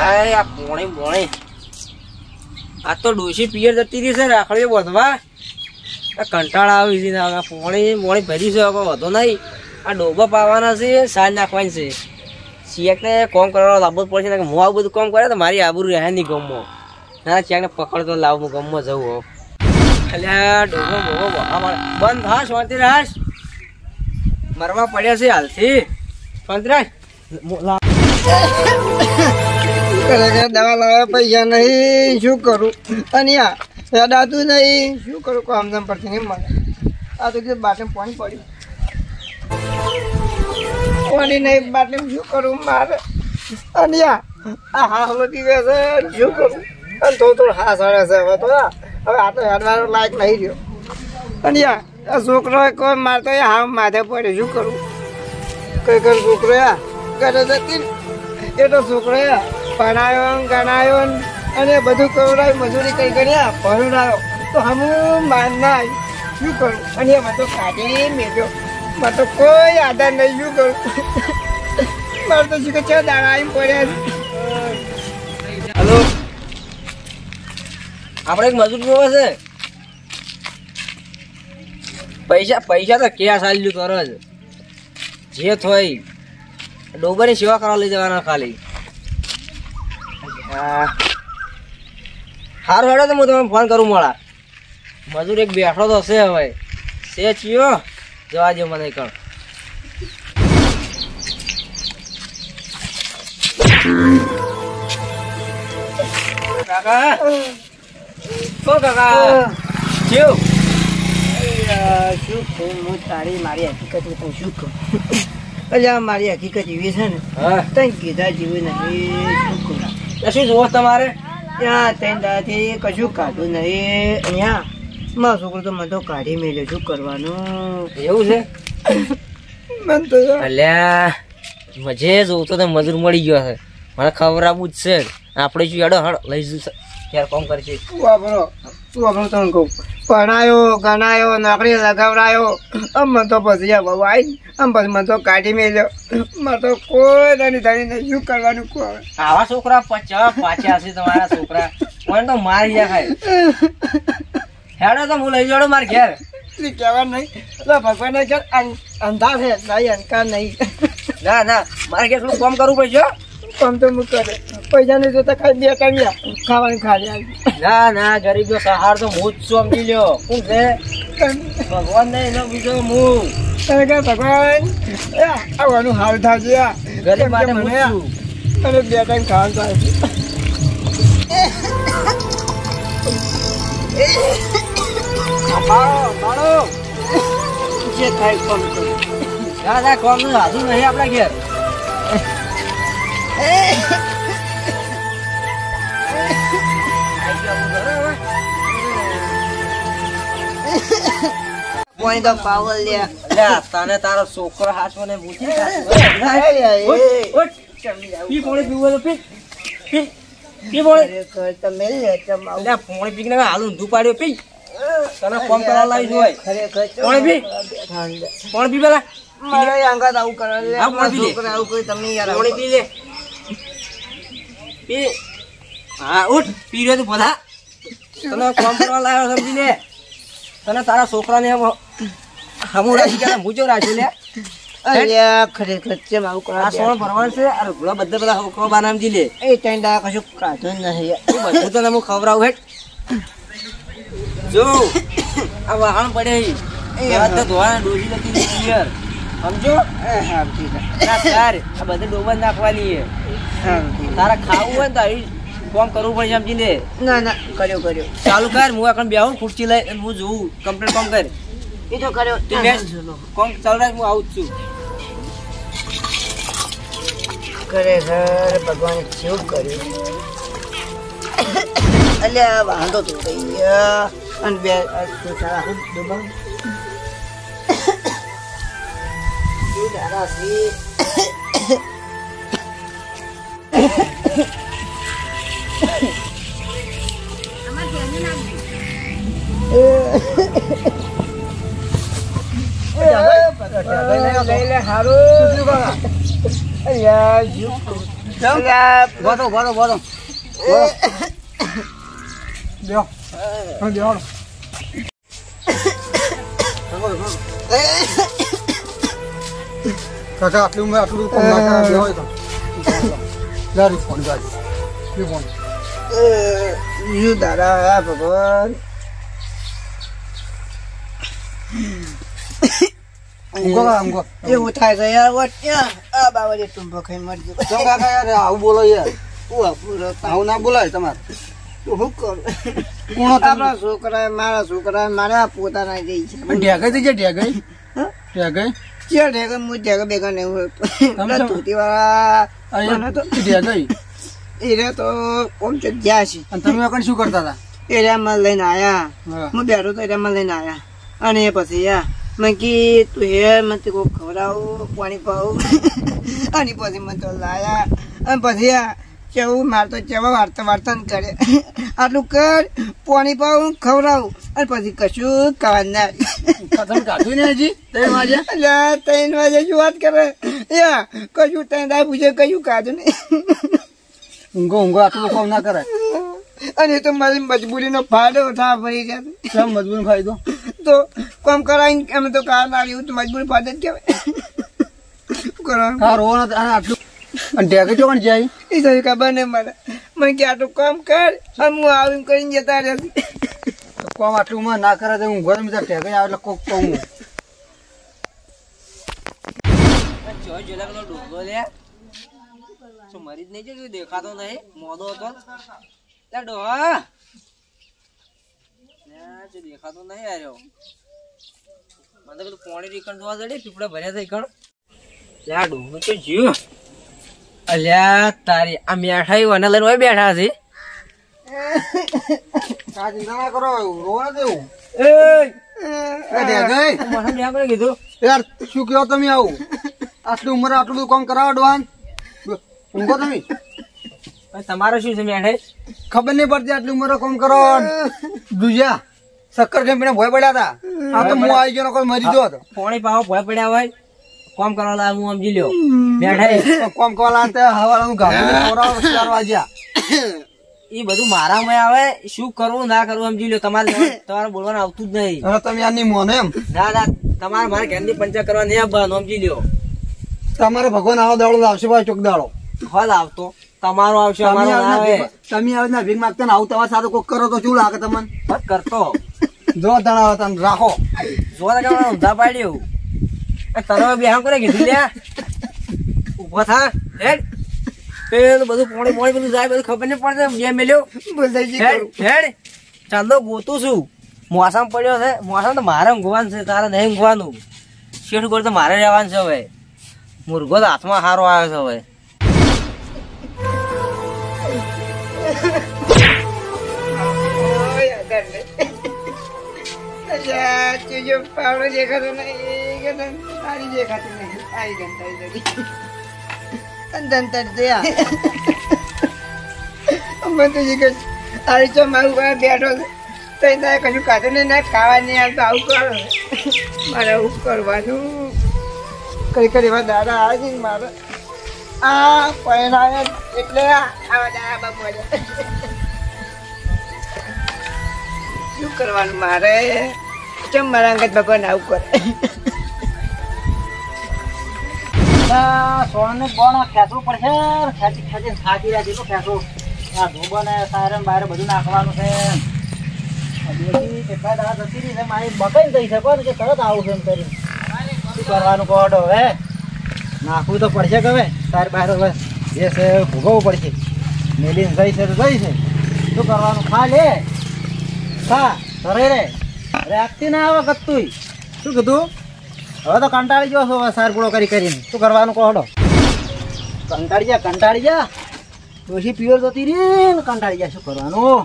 આ પોણી પોણી આ તો ડોશી પિયર જતી રહી છે રાખડીઓ બધવા કંટાળા આવી છે પોણી પોણી ભરી છે વધો નહીં આ ડોબા પાવાના છે સાજ નાખવાની છે શિયાકને કોમ કરવા લાવવું પડશે ને હું આવું બધું કામ કરે તો મારી આબરૂ રહે નહીં ગમમાં ના ચેકને પકડતો લાવું ગમમાં જવું હો અલ્યા ડોબો બોબો બંધ હા શાંતિ રાશ મરવા પડ્યા છે હાલથી શાંતિ રાશ દવા લાવ્યા પૈસા નહીં શું કરું અને યાદાતું નહીં શું કરું કોઈ આમદામ પડતી નહીં મને આ તો બાટલે પાણી પડ્યું પાણી નહીં બાટલે શું કરું મારે અને આ હા હલતી છે શું કરું અને થોડું હા સડે છે હવે તો હવે આ તો હેડવાનો લાયક નહીં રહ્યો અને આ છોકરો કોઈ મારતો હા માથે પડ્યો શું કરું કઈ કઈ છોકરો ઘરે જતી એ તો છોકરો ભણાયો ગણાયો અને બધું કરાયું મજૂરી કઈ કર્યા ભણાયો તો હમું માન ના શું કરું અને એમાં તો કાઢી મેળ્યો મારે તો કોઈ આધાર નહીં શું કરું મારે તો શું કે છે દાડા આવીને પડ્યા હલો આપણે એક મજૂર જોવો છે પૈસા તો ક્યાં ચાલ્યું તરત જે થોય ડોબરની સેવા કરવા લઈ જવાના ખાલી સારું હેડો તો હું તમને ફોન કરું મળા મજૂર એક બેઠો તો હશે હવે છે ચિયો જવા દો મને કણ કાકા ઓ કાકા ચિયો શું કહું હું તારી મારી હકીકત હું શું કહું અલ્યા મારી હકીકત એવી છે ને તઈ કીધા જેવી નહીં શું કહું શું જોવો તમારે ત્યાં ત્રણ દાદાથી કશું કાઢું નહીં અહીંયા મારો છોકરો તો મને તો કાઢી મેલ્યો શું કરવાનું એવું છે મને તો અલ્યા મજે જોવું તો મજૂર મળી ગયો છે મને ખબર આપવું જ છે આપણે શું હેડો હળ લઈ જઈશું ક્યારે કોમ કરશે તું વાપરો તને કહું ભણાયો ગણાયો નોકરી લગાવડાયો આમ મને તો પછી આ બહુ આવી આમ પછી મને તો કાઢી મેલ્યો મને તો કોઈ ધણી ધણી નહીં શું કરવાનું કહું આવા છોકરા પાછા હશે તમારા છોકરા મને તો મારી નાખાય હેડો તો હું લઈ જાડો મારે ઘેર કહેવા નહીં ભગવાન ઘેર અંધાર છે નહીં અંધકાર નહીં ના ના મારે ઘેર થોડું કામ કરવું પડશે કામ તો હું કરે પૈસા નહીં જોતા ખાલી બે ટાઈમ ખાવાનું ખાલી ના ના ગરીબનો સહાર તો હું જ છું સમજી લ્યો શું છે ભગવાન નહીં એનો બીજો હું તને કે ભગવાન આવવાનું હાલ થાય ગરીબ માટે હું છું અને બે ટાઈમ ખાવાનું થાય જે થાય કામ કરું ના ના કામ નું હાજુ નહીં આપણા ઘેર પાણી તો પાવર લે તને તારો છોકરો હાચવો ને મૂકી પી પાણી પીવું પી પાણી તમે પાણી પીને હાલ ઊંધું પાડ્યો પી તને કોમ કરવા લાવી હોય પાણી પી પેલા મારા અંગાત આવું કરે આવું કોઈ તમે યાર પાણી પી લે પી હા ઉઠ પી રહ્યો તું બધા તને કોમ કરવા લાવ્યો સમજી લે તને તારા છોકરાને હમું રાખી ગયા મૂજો રાખ્યો લે અલ્યા ખરેખર કેમ આવું કરે આ સોણ ભરવાનું છે આ રોટલા બધા છોકરો બનાવી લે એ ત્રણ દાડા કશું કાઢું નહીં બધું તને હું ખવડાવું હેઠ જો આ વાહણ પડે એ બધા ધોવાના ડોસી નથી ક્લિયર સમજો આ બધે ડોબા નાખવાની છે તારા ખાવું હોય ને તો આવી કોમ કરવું પડશે સમજી લે ના ના કર્યો ચાલુ કર હું આખણ બેહું ખુરશી લઈ હું જોઉં કમ્પ્લીટ કોમ કર એ તો કર્યો કોમ ચાલુ રાખ હું આવું જ છું ખરેખર ભગવાન શું કર્યું અલ્યા વાંધો તો થઈ ગયા અને બે સારા હું દબાવ દાદા સી બોલો બોલો બોલો દેવો દેવો કાકા આટલું કોમ ના કરા દેવો તો જારી ફોન જારી ફોન યુ દાદા ભગવાન ઊંઘો એવું થાય છે યાર આ બાવળે ટુંબો ખાઈ મરજો તો કાકા યાર આવું બોલો યાર આવું ના બોલાય તમારે શું કરું કોણ આપણા છોકરા મારા પોતાના જઈ છે ઢેગઈ છે ઢેગઈ હું ઢેગા બેગા નહીં હોય ધોતી વાળા ઢેગઈ એ તો કોમ ગયા છે અને તમે કણ શું કરતા હતા એરિયામાં લઈને આયા હું બેઠો તો એરિયામાં લઈને આયા અને પછી યા મેં કી તું હે મને કોઈ ખવડાવું પાણી પાવું અને પછી મને તો લાયા અને પછી કેવું મારતો કેવા વાર્તા કરે આટલું કર પાણી પાવું ખવડાવું અને પછી કશું ખાવા ના કાઢું ને હજી 3 વાગે 3 વાગે શું વાત કરે યા કશું 3 દાય પૂછે કયું કાઢું ને ઊંઘો આટલું કામ ના કરે અને તો મારી મજબૂરીનો ફાયદો થા ભરી જાય મજબૂરી ફાયદો તો કામ કરાવીને એમ તો કાર ના રહ્યું તો મજબૂરી ફાયદો જ કહેવાય આટલું ઢેકે જો પણ જાય એ તો ખબર નહીં મને કે આટલું કામ કર હું આવીને કરીને જતા રહેશે કામ આટલું માં ના કરે તો હું ઘરે બધા ઢેકે આવે એટલે કોક કહું મરી જ નહીં છે દેખાતો નહીં મોદો હતો ડોહા દેખાતો નહીં આવ્યો મને તો પેલું પોણી રીકણ જોવા જડે પીપળા ભર્યા થઈ કણ ત્યાં ડોહું તો જીવ અલ્યા તારી આ મેઠાઈ વને લઈને હોય બેઠા છે ચિંતા ના કરો રોવા દેવું કીધું યાર શું કહો તમે આવું આટલી ઉંમરે આટલું બધું કામ કરાવો ડોહાન ઊંઘો તમે તમારે શું છે મેઠાઈ ખબર નહીં પડતી આટલી ઉંમરે કામ કરો દુજ્યા શક્કર કંપની ભોય પડ્યા હતા આ તો હું આવી ગયો કોઈ મરી ગયો હતો પોણી પાવો ભોય પડ્યા હોય કોમ કરવા લાવ હું સમજી લ્યો મેઠાઈ કોમ કરવા લાવતા હવાળાનું ગામું ખવડાવો 4 વાગ્યા એ બધું મારામાં આવે શું કરવું ના કરવું સમજી લ્યો તમારે બોલવાનું આવતું જ નહીં તમે આની મોને એમ ના તમારે મારે ઘરની પંચાયત કરવા નહીં આવવાનું સમજી લ્યો તમારે ભગવાન આવો દાડો આવશે ભાઈ ચોક દાડો હોલ આવતો તમારો આવશે અમારો ના આવે તમે આવે ભીખ માંગતા ને આવું તમારે સાથે કોક કરો તો શું લાગે તમને કરતો જો તણાવ તમે રાખો જો ઊંધા પાડ્યું તને બે આમ કરે કીધું લ્યા ઉભો થા હેડ પેલું બધું પોણી બધું જાય બધું ખબર નહીં પડે બે મેલ્યો હેડ ચાલો ગોતું છું મોસમ પડ્યો છે મોસમ તો મારે ઊંઘવાનું છે તારે નહીં ઊંઘવાનું શેઠ ગોળ તો મારે રહેવાનું છે હવે મુર્ગો તો હાથમાં સારો આવ્યો છે હવે પાવડો દેખાતો નહીં સારી દેખાતી નહીં આવી ગંતાઈ મારું બેઠો છે કશું કાઢું ને ના ખાવા નહીં આવતો આવું કરો મારે આવું કરવાનું કઈ એવા દાદા આવે છે મારે આ પહેરાવે એટલે આવા દાદા બાપુ શું કરવાનું મારે કેમ મારા અંગત ભગવાન આવું કરે સોને બોણ ખેંચવું પડશે ખેંચી થાકી રહ્યા છે ખેંચો આ ધોબો ને સાયરન બાયર બધું નાખવાનું છે કેટલા દાડા જતી રહી છે મારી બકાઈ જઈ શકો ને કે તરત આવું છે એમ કરી શું કરવાનું કહો હવે નાખવું તો પડશે કે હવે તાર બહાર હવે જે છે ભોગવવું પડશે મેલીને જઈ છે તો જઈ છે શું કરવાનું ખા લે ખા ધરે રે રાખતી ના આવે કતું શું કીધું હવે તો કંટાળી ગયો છો સાર પૂળો કરીને શું કરવાનું કહો કંટાળી જા ડોશી પ્યોર જતી રહી ને કંટાળી જાય શું કરવાનું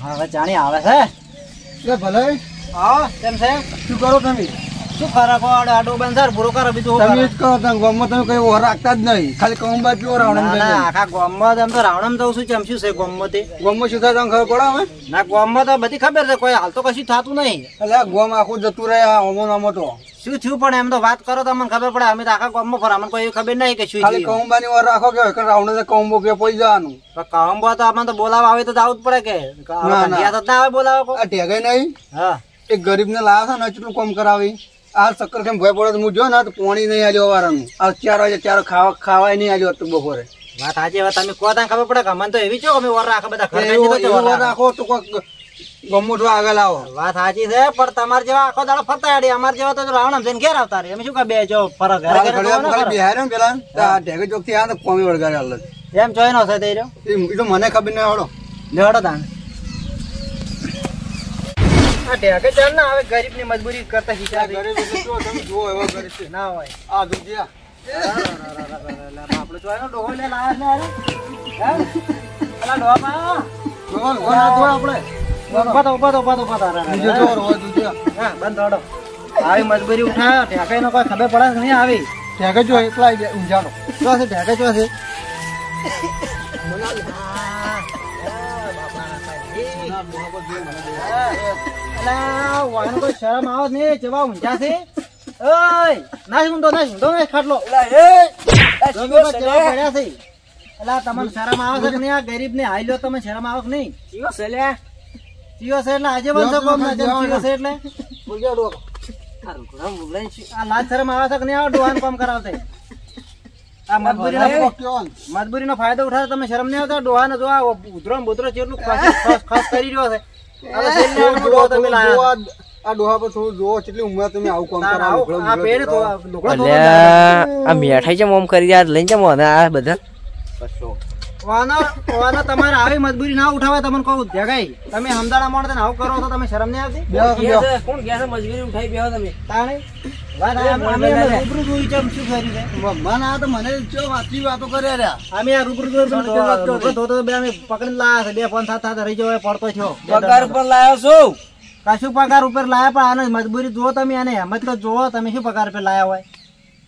હવે જાણી આવે છે ભલે હા કેમ છે શું કરો તમે શું ખરા કહો આડો બંધાર પૂરો કરો બીજું તમે જ કહો તમે ગામમાં તમે કઈ ઓર રાખતા જ નહીં ખાલી કમબા પીવો રાવણ આખા ગામમાં એમ તો રાવણમ જઉં છું કેમ શું છે ગામમાં તે ગામમાં શું થાય તમને ખબર પડે હવે ના ગામમાં તો બધી ખબર છે કોઈ હાલ તો કશું થતું નહીં એટલે ગામ આખું જતું રહે આમો નામો તો શું થયું પણ એમ તો વાત કરો તો અમને ખબર પડે. અમે તો આખા ગામમાં ફરો, અમને કોઈ ખબર નહીં કે શું ખાલી થયું. કહુંબાની વાર રાખો કે રાવણ કહુંબો કે પડી જવાનું. કહુંબો તો અમને તો બોલાવા આવે તો જવું જ પડે કે કંડિયા તો ના આવે બોલાવો કો. આ ટેગાઈ નહીં હા એક ગરીબ ને લાવ્યા છે ને કેટલું કામ કરાવી. આ ચક્કર કેમ ભય પડે હું જો ને તો પાણી નહીં આલ્યો વાળાનું. આ 4 વાગે 4 ખાવાય નહીં આલ્યો હતું બપોરે. વાત સાચી. હવે તમે કહો ત્યાં ખબર પડે કે અમને તો એવી છો અમે વર રાખો બધા ઘર એવું બેઠી તો વર રાખો. રાખો તો કોઈક ગમો તો આગળ આવો. વાત સાચી છે પણ તમારે જેવા આખો દાડો ફરતા આડી અમારે જેવા તો રાવણ જઈને ઘેર આવતા રહે. અમે શું કહે બે જો ફરક ઘરે ઘરે તો ન ફરક. બિહાર ને પેલા ટેગે ચોક થી આ કોમી વળગાડે હાલ એમ જોઈ નો છે તે રહ્યો. એ તો મને ખબર નહીં હળો. લેવડો તાણ આ ઢેકે ચાલ ના આવે ગરીબ ની મજબૂરી કરતા હિસાબ ગરીબ એટલે શું તમે જુઓ એવા ગરીબ છે. ના હોય. આ દુધિયા આપડે જોઈ નો ડોહો લે લાયા ને હે પેલા ડોહા પા જોવાનું કોણ આ જોવા આપણે ઉભા બીજો જોર હોય દુધિયા. હા બંધ થોડો આવી મજબૂરી ઉઠા ઢેકે નો કોઈ ખબર પડે નહીં આવી. ટેગે જો એકલા ઊંઝાડો. શું છે ઢેકે શું છે શરમ આવો ને જવા ઊંઝા છે. ઓય નાશ ઊંધો ખાટલો પડ્યા છે. એલા તમને શરમ આવે છે કે નહીં? આ ગરીબ ને હાઈ લો તમે શરમ આવે કે નહીં? ચિયો છે એટલે આજે બનશો કોમ ના ચિયો છે એટલે આ લાજ શરમ આવે છે કે નહીં? આ ડોહાન કામ કરાવશે. આ મજબૂરી નો ફાયદો ઉઠાવે તમે શરમ નહીં આવતા? ડોહા ને જો આ ઉધરો બુધરો ચેટલું ખાસ કરી રહ્યો છે. આ ડોહા પર થોડું જોવો કેટલી ઉંમર તમે આવું કામ કરાવો. આ મીઠાઈ છે મોમ કરી યાર લઈને જમો આ બધા તમારે આવી મજબૂરી ના ઉઠાવે. તમને કહું જગાઈ તમે હમદાડા મોણ આવું કરો તો તમે શરમ નહીં આવતી? કોણ ગયા છે મજબૂરી ઉઠાઈ બેહો તમે તાણે રૂબરૂ જોઈ છે શું કર્યું છે? મને આ તો મને ચો વાંચી વાતો કરે રહ્યા. અમે આ રૂબરૂ અમે પકડી લાયા છે. 2 ફોન થતા રહી જવાય પડતો છો. પગાર ઉપર લાયો છું. કશું પગાર ઉપર લાયા પણ આને મજબૂરી જુઓ તમે. આને હેમત તો જુઓ તમે. શું પગાર ઉપર લાયા હોય?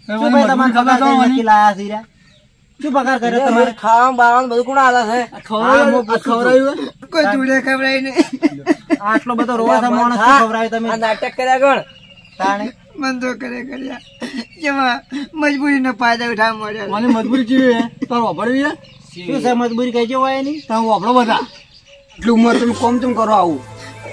શું ભાઈ તમારે પગાર નક્કી લાયા છે? શું પગાર કર્યો તમારે? ખાવાનું બાવાનું બધું કોણ આલે છે? ખવડાવ્યું કોઈ જોડે ખવડાય નહીં. આટલો બધો રોવા છે માણસ શું ખવડાવ્યું તમે? આ નાટક કર્યા કોણ? તાણે બંધો કર્યા જેમાં મજબૂરી નો ફાયદો ઉઠાવવા મળ્યો. મને મજબૂરી કેવી હે તાર વાપરવી શું છે મજબૂરી કઈ હોય એની? તમે વાપરો બધા. એટલી ઉંમર તમે કોમ ચમ કરો આવું?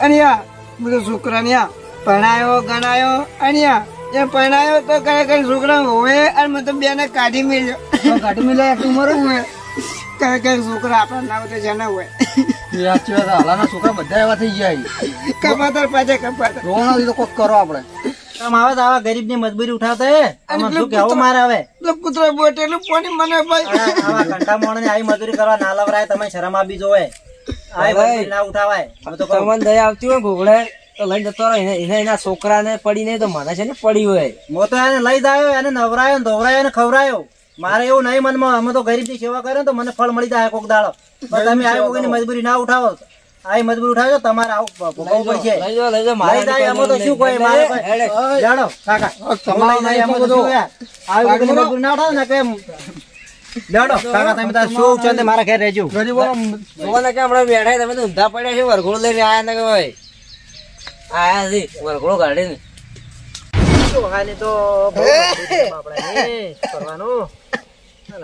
અને યા બધો છોકરાને યા ભણાયો ગણાયો અને યા એ ભણાયો તો ખરેખર છોકરા હોય અને મને તો બેને કાઢી મેલ્યો. કાઢી મિલાય એટલી ઉંમર ખરેખર છોકરા આપણા ના હોય તો જેના હોય હાલાના છોકરા બધા એવા થઈ ગયા. કપાતર પાછા કપાતર રોવાના તો કોક કરો આપણે. તમે આવે તો આવા ગરીબ ની મજબૂરી ઉઠાવતા શું કેવું મારે હવે? કૂતરો બોટેલું પાણી મને ભાઈ આવા કંટા મોણ ને આવી મજૂરી કરવા ના લવરાય. તમે શરમ આપી જોવે. આવી મજૂરી ના ઉઠાવાય. તમને દયા આવતી હોય ઘોઘડે તો લઈને જતો રહો. એના છોકરા ને પડી નહીં તો મને છે ને પડી હોય. હું તો એને લઈ જાયો, એને નવરાયો ધોવરાયો ને ખવરાયો. મારે એવું નહીં મનમાં. અમે તો ગરીબ ની સેવા કરે તો મને ફળ મળી જાય કોક દાડો. પણ તમે આવી કોઈની મજબૂરી ના ઉઠાવો. આવી મજબૂરી ઉઠાવજો તમારે આવું ભોગવવું પડશે. લઈ જાઓ મારે લઈ જાય એમાં તો શું કોઈ મારે જાણો કાકા લઈ જાય એમાં તો શું યાર? આવી કોઈની મજબૂરી ના ઉઠાવો ને કે જાણો કાકા તમે તાર શું છે મારા ઘેર રહેજો. જોવાને કે હમણાં બેઠા તમે તો ઊંધા પડ્યા છે. વરઘોડો લઈને આયા ને કે ભાઈ આયા છે વરઘોડો કાઢીને. તો કરવાનું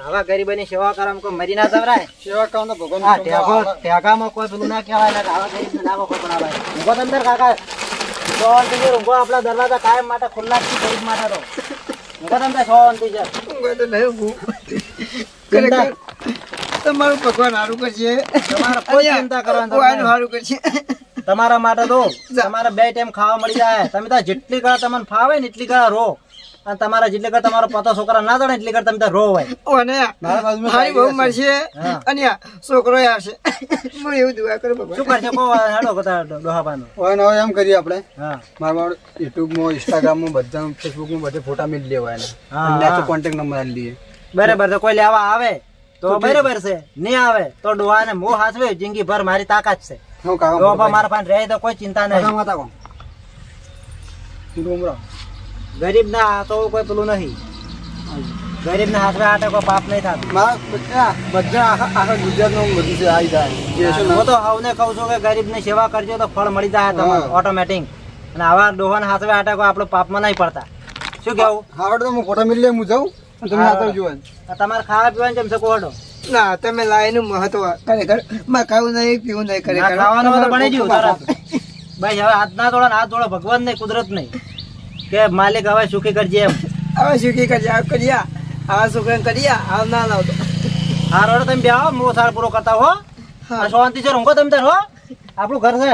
આવા ગરીબોની સેવા કરવા કોઈ મરી ના જવરાય. સેવા કરવાનો ભગવાન ટેકામાં કોઈ પેલું ના કહેવાય. આવા ગરીબ ના કોઈ પણ આવે ઊંઘો તમે કાકા ઊંઘો. આપણા દરવાજા કાયમ માટે ખુલ્લા જ છે ગરીબ માટે તો. ઊંઘો તમે શાંતિ છે. તો નહીં ખરેખર તમારું ભગવાન સારું કરશે. તમારે કોઈ ચિંતા કરવાની સારું કરશે. તમારા માટે તો તમારે 2 ટાઈમ ખાવા મળી જાય. તમે ત્યાં જેટલી કરા તમને ફાવે ને એટલી કરા રો. અને તમારા જેટલી કર તમારો પતો છોકરા ના દોડે એટલી કર તમે ત્યાં રો હોય. મારી બહુ મળશે અને છોકરો આવશે. હું એવું દુઆ કરું ભગવાન. શું કરશે કો હેડો બધા ડોહાબાનો હવે એમ કરીએ આપણે. હા મારા યુટ્યુબમાં ઇન્સ્ટાગ્રામમાં બધા ફેસબુકમાં બધે ફોટા મેળ લેવા એના કોન્ટેક્ટ નંબર આપી દઈએ. બરાબર તો કોઈ લેવા આવે તો બરાબર છે. નહીં આવે તો ડોહા ને મોહ હાથવે જિંદગી ભર મારી તાકાત છે. મારા પાસે રહે તો કોઈ ચિંતા નહીં. ગરીબ ના તો કોઈ પેલું નહીં. ગરીબ ના હાથવે આટે કોઈ પાપ નહીં થતું. બધા આખા ગુજરાતમાં બધું છે આવી જાય. હું તો સૌને કહું છું કે ગરીબ ની સેવા કરજો તો ફળ મળી જાય તમને ઓટોમેટિક. અને આવા ડોહાના હાથવે આટે કોઈ આપણે પાપમાં નહીં પડતા. શું કેવું હાવડ તો હું ફોટો મિલી લઈ હું જાઉં અને તમે હા, આવતા જોવા આ તમારે ખાવા પીવાનું જેમ શકો હડો ના તમે લાઈનું મહત્વ ખરેખર માં ખાવું નહીં પીવું નહીં ખરેખર ખાવાનું હોય તો બની ગયું તરત. ભાઈ હવે હાથ ના તોડો ને હાથ તોડો ભગવાન નહીં કુદરત નહીં કે માલિક હવે સુખી કરજે એમ હવે સુખી કર્યા કર્યા આવા છોકરા કર્યા આવ ના લાવતો આ રોડ તમે બે આવો મોસાળ પૂરો કરતા હો હા. અને શાંતિ છે ઊંઘો તમે તાર હો આપણું ઘર છે